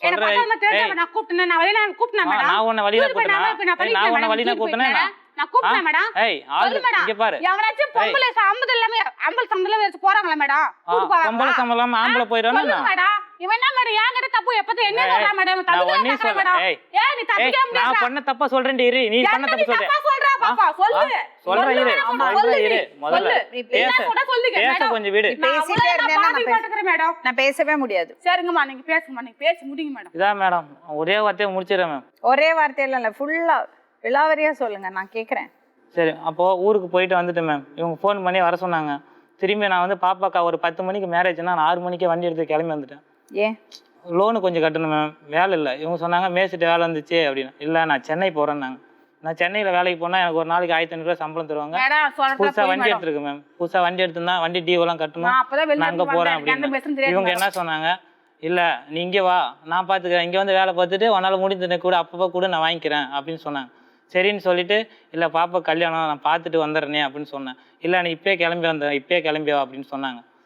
எனக்கு பட்டாளமா தெரிஞ்சவங்க நான் கூப்பிட்டேன். நான் வழியில கூப்பிட்டேன் மேடம். நான் உன்னை வழியில கூப்பிட்டேனா? நான் உன்னை வழியில கூப்பிட்டேனா? நான் கூப்பிட்டேன் மேடம். இங்க பாரு. எவனாச்சும் பொம்பளை சம்பந்தம் இல்லாம ஆம்பளை சம்பந்தம் இல்லாம போறாங்களா மேடம்? பொம்பளை சம்பந்தம் இல்லாம ஆம்பளை போயிடுவானா? மேடம் இவன் என்ன மேடம் என்கிட்ட தப்பு எப்ப என்ன சொல்றா மேடம்? தப்பு மேடம். ஏய் நீ தப்பிக்க முடியாது. நான் பண்ண தப்பா சொல்றேன்டி இரு. நீ பண்ண தப்பு சொல்ற. தப்பா சொல்றா பாப்பா சொல்லு. சொல்றேன் இரு. சொல்றேன் இரு. முதல்ல பேச கொஞ்சம் விடு. பேசிட்டே இருந்தேன்னா நான் பேசவே முடியாது. சரிங்கம்மா நீங்க பேசுங்கம்மா. நீங்க பேசி முடிங்க மேடம். இதான் மேடம் ஒரே வார்த்தையை முடிச்சிடுறேன் மேம். ஒரே வார்த்தையில இல்ல ஃபுல்லா விலாவரியா சொல்லுங்க, நான் கேக்குறேன். சரி அப்போ ஊருக்கு போயிட்டு வந்துட்டேன் மேம். இவங்க ஃபோன் பண்ணி வர சொன்னாங்க. திரும்பி நான் வந்து பாப்பாக்கா ஒரு 10 மணிக்கு மேரேஜ்னா நான் 6 மணிக்கே வண்டி எடுத்து கிளம்பி வந்துட்டேன். ஏன்? லோனு கொஞ்சம் கட்டணும் மேம். வேலை இல்லை. இவங்க சொன்னாங்க மேய்ச்சிட்டு வேலை வந்துச்சு அப்படின்னு. இல்லை நான் சென்னை போகிறேன்னாங்க. நான் சென்னையில் வேலைக்கு போனால் எனக்கு ஒரு நாளைக்கு 1500 சம்பளம் தருவாங்க. புதுசாக வண்டி எடுத்துருக்கு மேம். புதுசாக வண்டி எடுத்துருந்தா வண்டி டியூலாம் கட்டணும். நான் அங்கே போகிறேன் அப்படின்னு. இவங்க என்ன சொன்னாங்க, இல்லை நீ இங்கே வா நான் பார்த்துக்கிறேன், இங்கே வந்து வேலை பார்த்துட்டு உன்னால் முடிஞ்சது கூட அப்பப்போ கூட நான் வாங்கிக்கிறேன் அப்படின்னு சொன்னாங்க. சரின்னு சொல்லிட்டு இல்லை பாப்பா கல்யாணம் நான் பார்த்துட்டு வந்துடுறேனே அப்படின்னு சொன்னேன். இல்லை நீ இப்போயே கிளம்பி வந்தேன், இப்போயே கிளம்பி வா அப்படின்னு சொன்னாங்க.